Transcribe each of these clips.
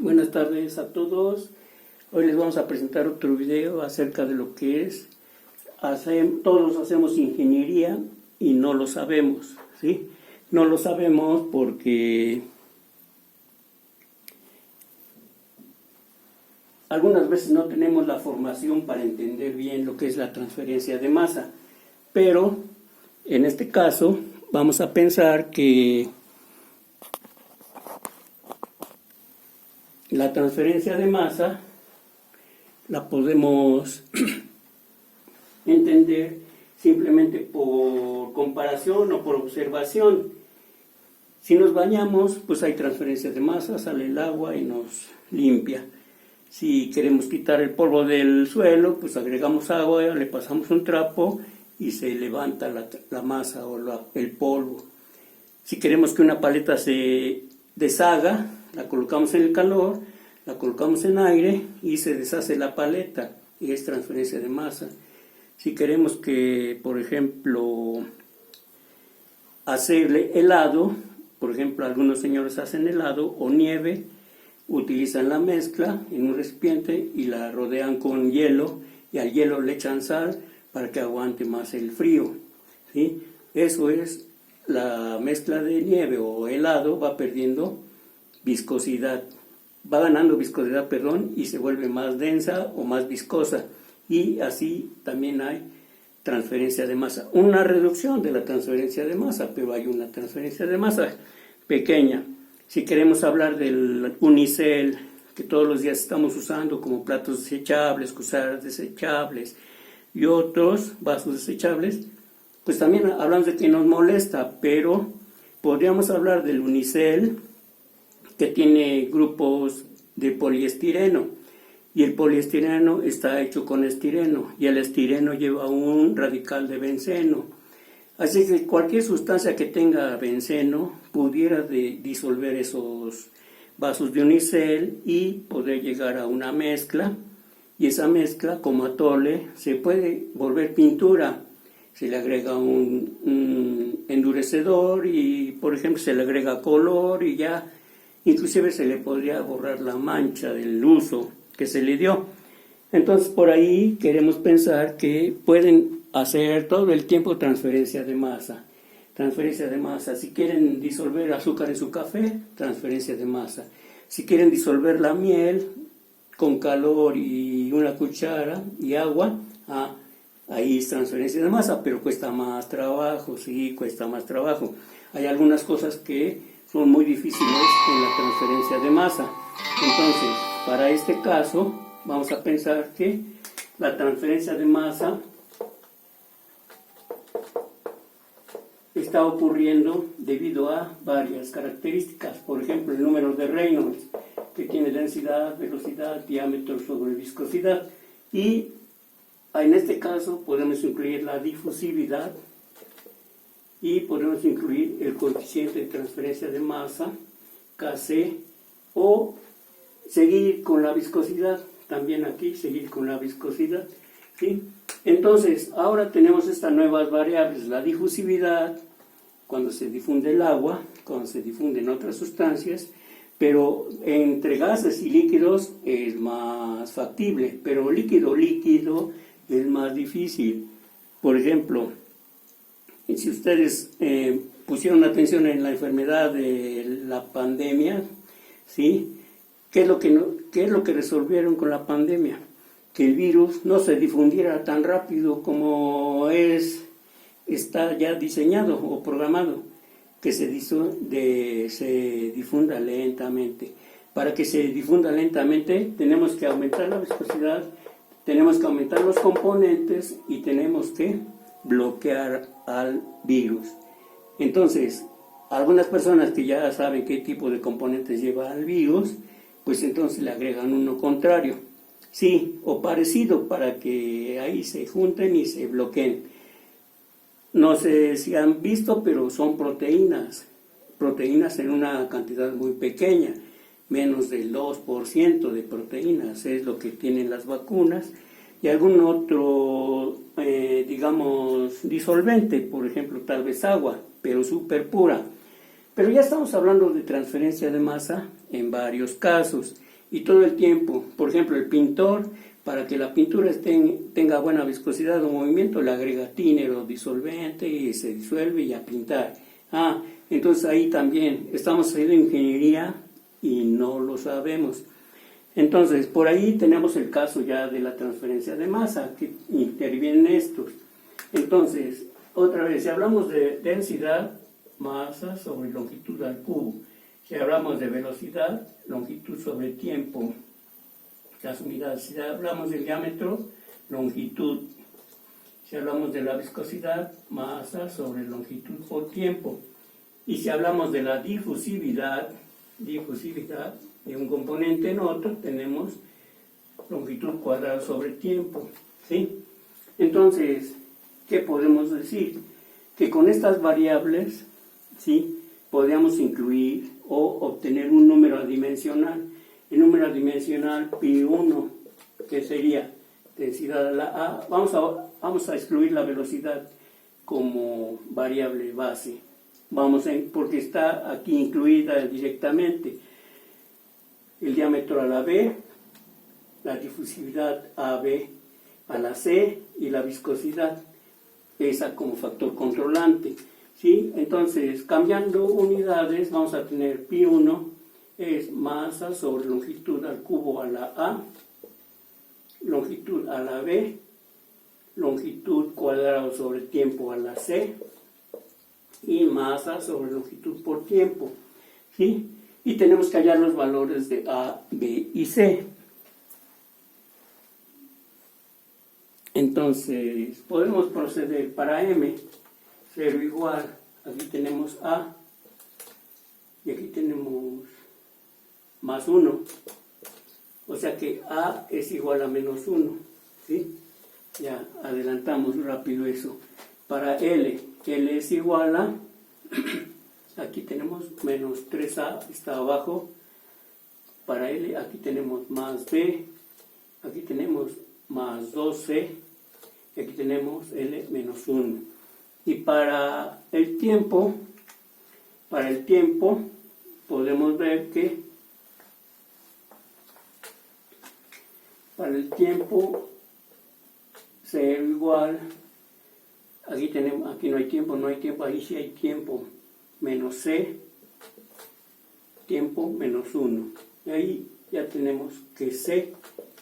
Buenas tardes a todos. Hoy les vamos a presentar otro video acerca de lo que es, todos hacemos ingeniería y no lo sabemos, ¿sí? No lo sabemos porque algunas veces no tenemos la formación para entender bien lo que es la transferencia de masa, pero en este caso vamos a pensar que la transferencia de masa la podemos entender simplemente por comparación o por observación. Si nos bañamos, pues hay transferencia de masa, sale el agua y nos limpia. Si queremos quitar el polvo del suelo, pues agregamos agua, le pasamos un trapo y se levanta la masa o el polvo. Si queremos que una paleta se deshaga, la colocamos en el calor, la colocamos en aire y se deshace la paleta y es transferencia de masa. Si queremos que, por ejemplo, hacerle helado, por ejemplo, algunos señores hacen helado o nieve, utilizan la mezcla en un recipiente y la rodean con hielo y al hielo le echan sal para que aguante más el frío, ¿sí? Eso es la mezcla de nieve o helado, va perdiendo viscosidad, va ganando viscosidad, y se vuelve más densa o más viscosa. Y así también hay transferencia de masa. Una reducción de la transferencia de masa, pero hay una transferencia de masa pequeña. Si queremos hablar del unicel, que todos los días estamos usando como platos desechables, cucharas desechables y otros vasos desechables, pues también hablamos de que nos molesta, pero podríamos hablar del unicel, que tiene grupos de poliestireno, y el poliestireno está hecho con estireno, y el estireno lleva un radical de benceno. Así que cualquier sustancia que tenga benceno pudiera disolver esos vasos de unicel y poder llegar a una mezcla, y esa mezcla, como atole, se puede volver pintura. Se le agrega un endurecedor y, por ejemplo, se le agrega color y ya, inclusive se le podría borrar la mancha del uso que se le dio. Entonces, por ahí queremos pensar que pueden hacer todo el tiempo transferencia de masa. Transferencia de masa. Si quieren disolver azúcar en su café, transferencia de masa. Si quieren disolver la miel con calor y una cuchara y agua, ahí es transferencia de masa, pero cuesta más trabajo, sí, cuesta más trabajo. Hay algunas cosas que son muy difíciles en la transferencia de masa. Entonces, para este caso, vamos a pensar que la transferencia de masa está ocurriendo debido a varias características. Por ejemplo, el número de Reynolds, que tiene densidad, velocidad, diámetro sobre viscosidad. Y en este caso podemos incluir la difusividad y podemos incluir el coeficiente de transferencia de masa, Kc, o seguir con la viscosidad, también aquí seguir con la viscosidad, ¿sí? Entonces, ahora tenemos estas nuevas variables, la difusividad, cuando se difunde el agua, cuando se difunden otras sustancias, pero entre gases y líquidos es más factible, pero líquido es más difícil. Por ejemplo, si ustedes pusieron atención en la enfermedad de la pandemia, ¿sí? ¿Qué es lo que resolvieron con la pandemia? Que el virus no se difundiera tan rápido como está ya diseñado o programado, que se difunda lentamente. Para que se difunda lentamente tenemos que aumentar la viscosidad, tenemos que aumentar los componentes y tenemos que bloquear al virus. Entonces, algunas personas que ya saben qué tipo de componentes lleva el virus, pues entonces le agregan uno contrario, sí, o parecido, para que ahí se junten y se bloqueen. No sé si han visto, pero son proteínas en una cantidad muy pequeña, menos del 2% de proteínas es lo que tienen las vacunas, y algún otro, disolvente, por ejemplo, tal vez agua, pero súper pura. Pero ya estamos hablando de transferencia de masa en varios casos, Y todo el tiempo, por ejemplo, el pintor, para que la pintura tenga buena viscosidad o movimiento, le agrega thinner o disolvente y se disuelve y a pintar. Entonces ahí también estamos haciendo ingeniería y no lo sabemos. Entonces, por ahí tenemos el caso ya de la transferencia de masa, que intervienen estos. Entonces, otra vez, si hablamos de densidad, masa sobre longitud al cubo. Si hablamos de velocidad, longitud sobre tiempo, las unidades. Si hablamos del diámetro, longitud. Si hablamos de la viscosidad, masa sobre longitud por tiempo. Y si hablamos de la difusividad de un componente en otro, tenemos longitud cuadrada sobre tiempo. ¿Sí? Entonces, ¿qué podemos decir? Que con estas variables, ¿sí?, podríamos incluir o obtener un número adimensional. El número adimensional pi1, que sería densidad a la A. Vamos a excluir la velocidad como variable base. Porque está aquí incluida directamente. El diámetro a la B, la difusividad AB a la C y la viscosidad, esa como factor controlante. ¿Sí? Entonces, cambiando unidades, vamos a tener pi1 es masa sobre longitud al cubo a la A, longitud a la B, longitud cuadrado sobre tiempo a la C y masa sobre longitud por tiempo. ¿Sí? Y tenemos que hallar los valores de A, B y C. Entonces, podemos proceder para M. 0 igual, aquí tenemos A y aquí tenemos más 1, o sea que A es igual a menos 1, ¿sí? Ya adelantamos rápido eso. Para L es igual a, aquí tenemos menos 3A, está abajo. Para L aquí tenemos más B, aquí tenemos más 2C, y aquí tenemos L menos 1. Y para el tiempo podemos ver que para el tiempo 0 igual, aquí no hay tiempo, ahí sí hay tiempo, menos C, tiempo menos 1. Y ahí ya tenemos que C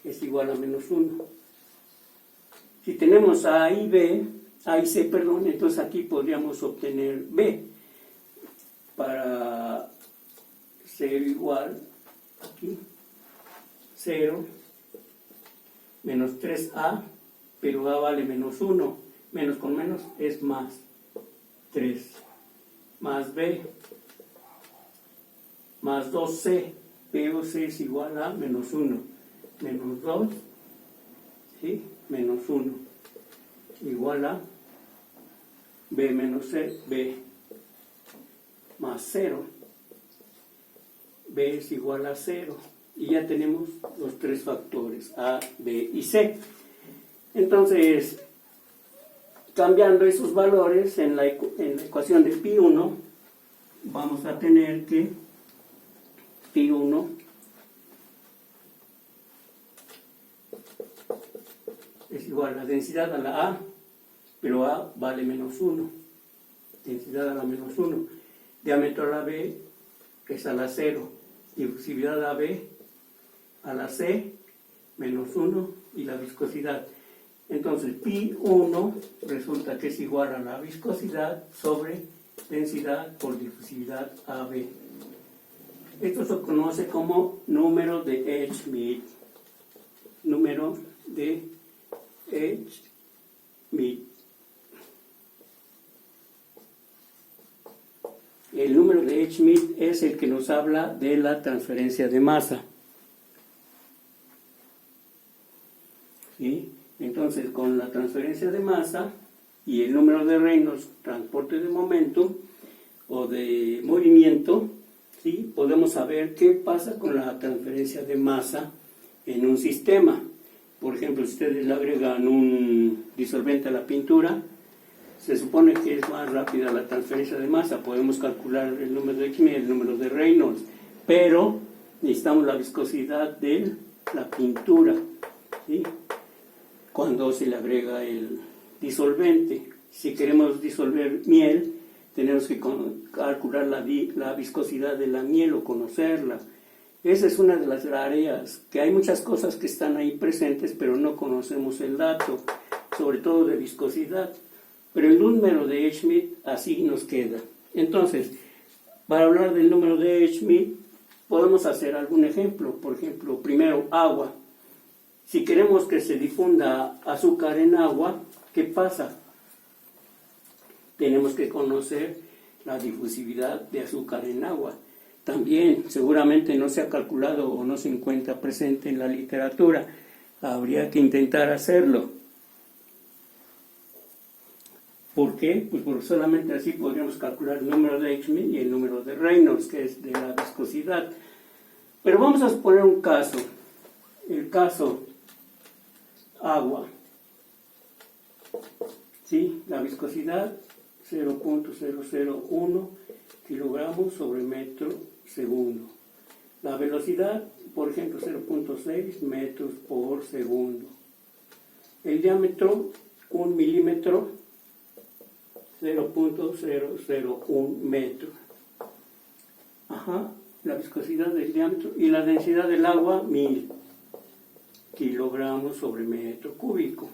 es igual a menos 1. Si tenemos A y C, entonces aquí podríamos obtener B. Para 0 igual, aquí, 0, menos 3A, pero A vale menos 1, menos con menos es más, 3, más B, más 2C, B o C es igual a menos 1, menos 2, ¿sí?, menos 1, igual a B menos C, B más 0, B es igual a 0, y ya tenemos los tres factores, A, B y C. Entonces, cambiando esos valores en la ecuación de pi1, vamos a tener que pi1 es igual a la densidad a la A, pero A vale menos 1, densidad a la menos 1, diámetro a la B es a la 0, difusividad a B a la C menos 1 y la viscosidad. Entonces pi1 resulta que es igual a la viscosidad sobre densidad por difusividad AB. Esto se conoce como número de Schmidt. Número de Schmidt. El número de Schmidt es el que nos habla de la transferencia de masa. ¿Sí? Entonces, con la transferencia de masa y el número de Reynolds, transporte de momento o de movimiento, ¿sí?, podemos saber qué pasa con la transferencia de masa en un sistema. Por ejemplo, si ustedes le agregan un disolvente a la pintura, se supone que es más rápida la transferencia de masa. Podemos calcular el número de Schmidt, el número de Reynolds, pero necesitamos la viscosidad de la pintura, ¿sí? Cuando se le agrega el disolvente. Si queremos disolver miel, tenemos que calcular la viscosidad de la miel o conocerla. Esa es una de las tareas, que hay muchas cosas que están ahí presentes, pero no conocemos el dato, sobre todo de viscosidad. Pero el número de Schmidt así nos queda. Entonces, para hablar del número de Schmidt, podemos hacer algún ejemplo. Por ejemplo, primero, agua. Si queremos que se difunda azúcar en agua, ¿qué pasa? Tenemos que conocer la difusividad de azúcar en agua. También seguramente no se ha calculado o no se encuentra presente en la literatura. Habría que intentar hacerlo. ¿Por qué? Pues porque solamente así podríamos calcular el número de Schmidt y el número de Reynolds, que es de la viscosidad. Pero vamos a suponer un caso. El caso agua. ¿Sí? La viscosidad 0.001 kilogramos sobre metro segundo. La velocidad, por ejemplo, 0.6 metros por segundo. El diámetro, 1 milímetro, 0.001 metro. La viscosidad del diámetro y la densidad del agua, 1000 kilogramos sobre metro cúbico.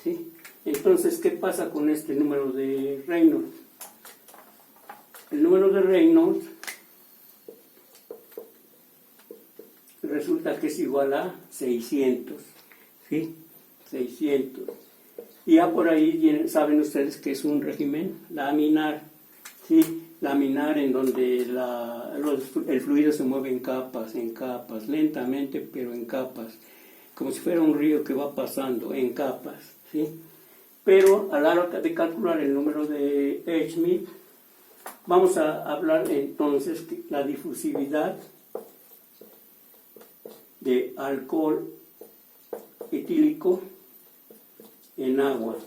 ¿Sí? Entonces, ¿qué pasa con este número de Reynolds? El número de Reynolds resulta que es igual a 600. ¿Sí? 600. Y ya por ahí saben ustedes que es un régimen laminar. ¿Sí? Laminar en donde el fluido se mueve en capas, lentamente, pero en capas. Como si fuera un río que va pasando en capas. ¿Sí? Pero a la hora de calcular el número de Schmidt, vamos a hablar entonces de la difusividad de alcohol etílico en agua.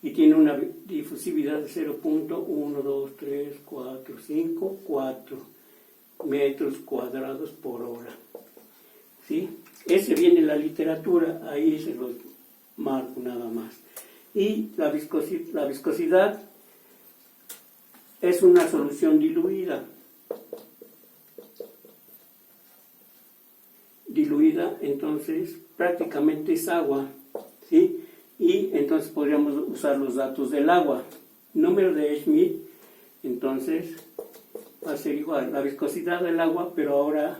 Y tiene una difusividad de 0.12345 metros cuadrados por hora. ¿Sí? Ese viene en la literatura, ahí se los marco nada más. Y la viscosidad es una solución diluida. Diluida, entonces, prácticamente es agua. ¿Sí? Y entonces podríamos usar los datos del agua. Número de Schmidt, entonces, va a ser igual. La viscosidad del agua, pero ahora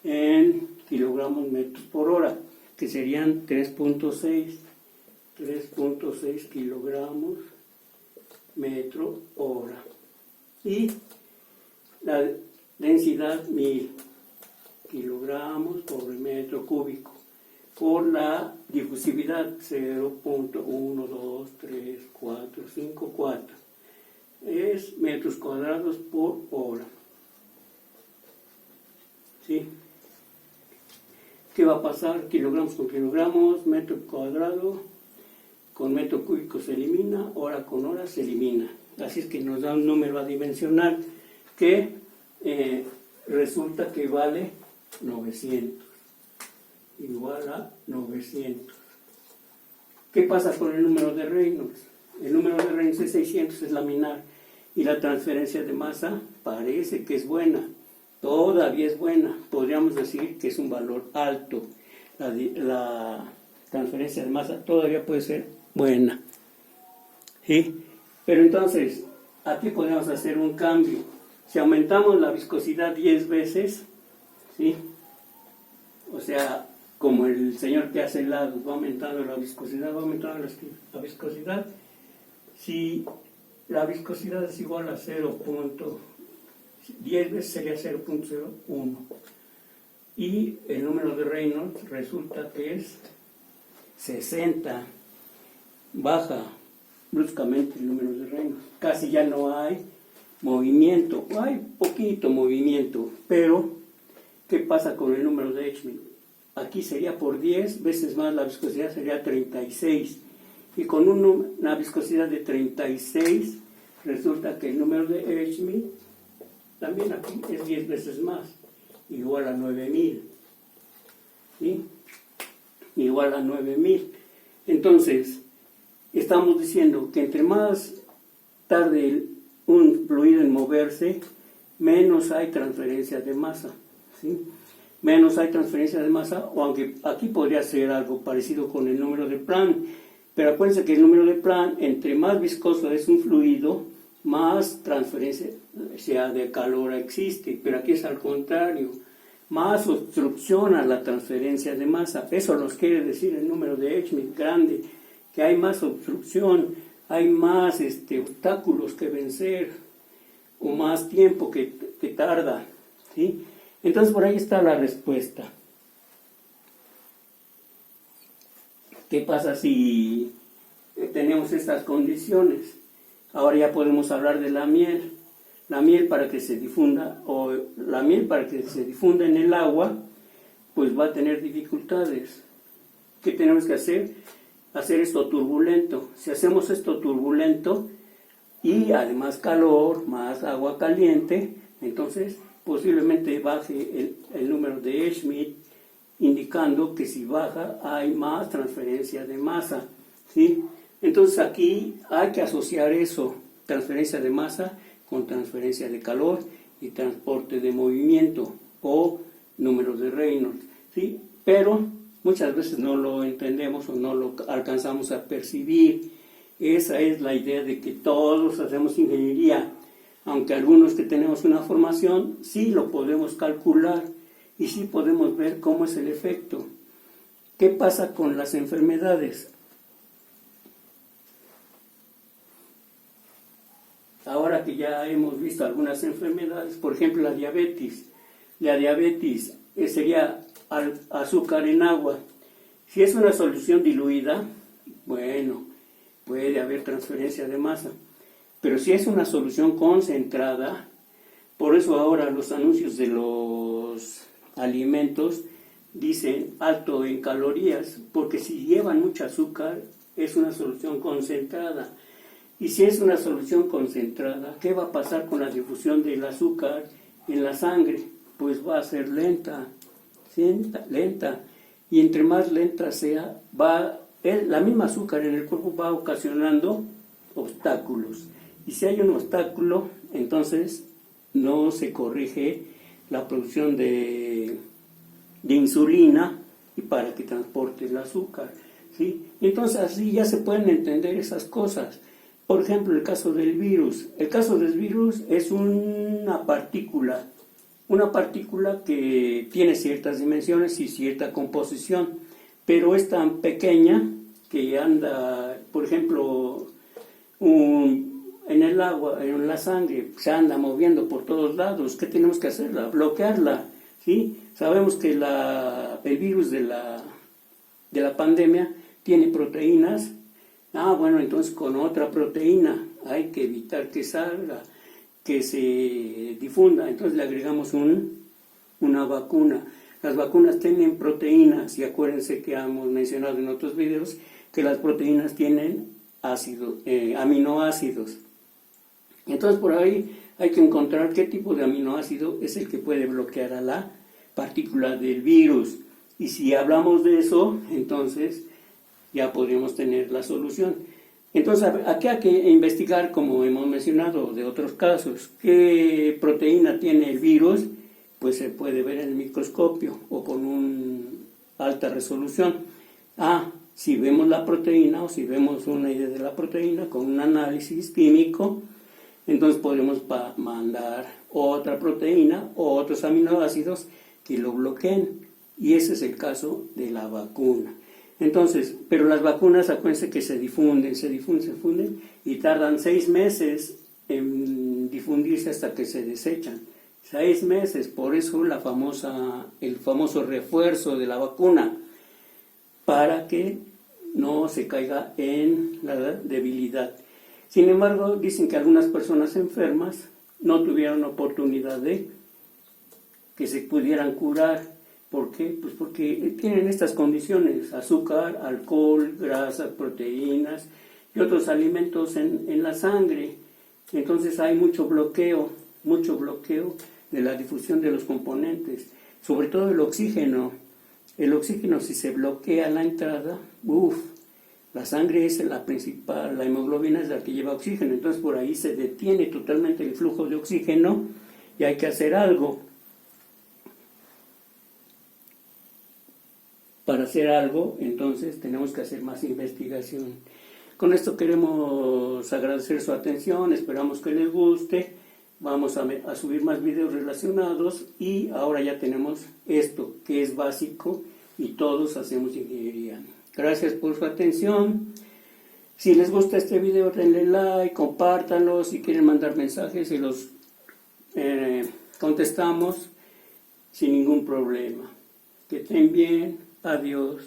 en kilogramos metros por hora, que serían 3.6 kilogramos metro hora. Y la densidad 1000 kilogramos por metro cúbico, por la difusividad 0.12345 es metros cuadrados por hora. ¿Sí? ¿Qué va a pasar? Kilogramos con kilogramos, metro cuadrado con metro cúbico se elimina, hora con hora se elimina. Así es que nos da un número adimensional que resulta que vale 900. Igual a 900. ¿Qué pasa con el número de Reynolds? El número de Reynolds es 600, es laminar. Y la transferencia de masa parece que es buena. Todavía es buena. Podríamos decir que es un valor alto. La transferencia de masa todavía puede ser buena. ¿Sí? Pero entonces, aquí podemos hacer un cambio. Si aumentamos la viscosidad 10 veces, ¿sí? O sea, como el señor que hace helados va aumentando la viscosidad, la viscosidad. Si la viscosidad es igual a 10 veces sería 0.01. Y el número de Reynolds resulta que es 60. Baja bruscamente el número de Reynolds. Casi ya no hay movimiento. Hay poquito movimiento, pero ¿qué pasa con el número de Schmidt? Aquí sería por 10 veces más, la viscosidad sería 36. Y con una viscosidad de 36, resulta que el número de Schmidt también aquí es 10 veces más. igual a 9000. ¿Sí? Igual a 9000. Entonces, estamos diciendo que entre más tarde un fluido en moverse, menos hay transferencia de masa. ¿Sí? Menos hay transferencia de masa, o aunque aquí podría ser algo parecido con el número de Planck, pero acuérdense que el número de Planck, entre más viscoso es un fluido, más transferencia de calor existe, pero aquí es al contrario, más obstrucción a la transferencia de masa. Eso nos quiere decir el número de Schmidt grande, que hay más obstrucción, hay más obstáculos que vencer, o más tiempo que tarda, ¿sí? Entonces por ahí está la respuesta. ¿Qué pasa si tenemos estas condiciones? Ahora ya podemos hablar de la miel. La miel para que se difunda, o la miel para que se difunda en el agua, pues va a tener dificultades. ¿Qué tenemos que hacer? Hacer esto turbulento. Si hacemos esto turbulento y además calor, más agua caliente, entonces posiblemente baje el número de Schmidt, indicando que si baja hay más transferencia de masa, ¿sí? Entonces aquí hay que asociar eso, transferencia de masa con transferencia de calor y transporte de movimiento o número de Reynolds, ¿sí? Pero muchas veces no lo entendemos o no lo alcanzamos a percibir. Esa es la idea de que todos hacemos ingeniería, aunque algunos que tenemos una formación sí lo podemos calcular y sí podemos ver cómo es el efecto. ¿Qué pasa con las enfermedades? Ahora que ya hemos visto algunas enfermedades, por ejemplo la diabetes sería azúcar en agua. Si es una solución diluida, bueno, puede haber transferencia de masa. Pero si es una solución concentrada, por eso ahora los anuncios de los alimentos dicen alto en calorías, porque si llevan mucho azúcar, es una solución concentrada. Y si es una solución concentrada, ¿qué va a pasar con la difusión del azúcar en la sangre? Pues va a ser lenta. Y entre más lenta sea, la misma azúcar en el cuerpo va ocasionando obstáculos. Y si hay un obstáculo, entonces no se corrige la producción de insulina y para que transporte el azúcar, ¿sí? Entonces así ya se pueden entender esas cosas. Por ejemplo, el caso del virus. El caso del virus es una partícula que tiene ciertas dimensiones y cierta composición, pero es tan pequeña que anda, por ejemplo, en el agua, en la sangre, se anda moviendo por todos lados. ¿Qué tenemos que hacer? Bloquearla, ¿sí? Sabemos que el virus de la pandemia tiene proteínas. Bueno, entonces con otra proteína hay que evitar que salga, que se difunda. Entonces le agregamos una vacuna. Las vacunas tienen proteínas y acuérdense que hemos mencionado en otros videos que las proteínas tienen aminoácidos. Entonces por ahí hay que encontrar qué tipo de aminoácido es el que puede bloquear a la partícula del virus. Y si hablamos de eso, entonces ya podríamos tener la solución. Entonces aquí hay que investigar, como hemos mencionado de otros casos, qué proteína tiene el virus, pues se puede ver en el microscopio o con una alta resolución. Si vemos la proteína o si vemos una idea de la proteína con un análisis químico, entonces podemos mandar otra proteína o otros aminoácidos que lo bloqueen. Y ese es el caso de la vacuna. Entonces, pero las vacunas, acuérdense que se difunden y tardan 6 meses en difundirse hasta que se desechan. 6 meses, por eso el famoso refuerzo de la vacuna, para que no se caiga en la debilidad. Sin embargo, dicen que algunas personas enfermas no tuvieron oportunidad de que se pudieran curar. ¿Por qué? Pues porque tienen estas condiciones: azúcar, alcohol, grasas, proteínas y otros alimentos en la sangre. Entonces hay mucho bloqueo de la difusión de los componentes. sobre todo el oxígeno. El oxígeno, si se bloquea la entrada, la sangre es la principal, la hemoglobina es la que lleva oxígeno, entonces por ahí se detiene totalmente el flujo de oxígeno y hay que hacer algo. Para hacer algo, entonces tenemos que hacer más investigación. Con esto queremos agradecer su atención, esperamos que les guste. Vamos a subir más videos relacionados y ahora ya tenemos esto que es básico y todos hacemos ingeniería. Gracias por su atención. Si les gusta este video denle like, compártanlo, si quieren mandar mensajes se los contestamos sin ningún problema. Que estén bien, adiós.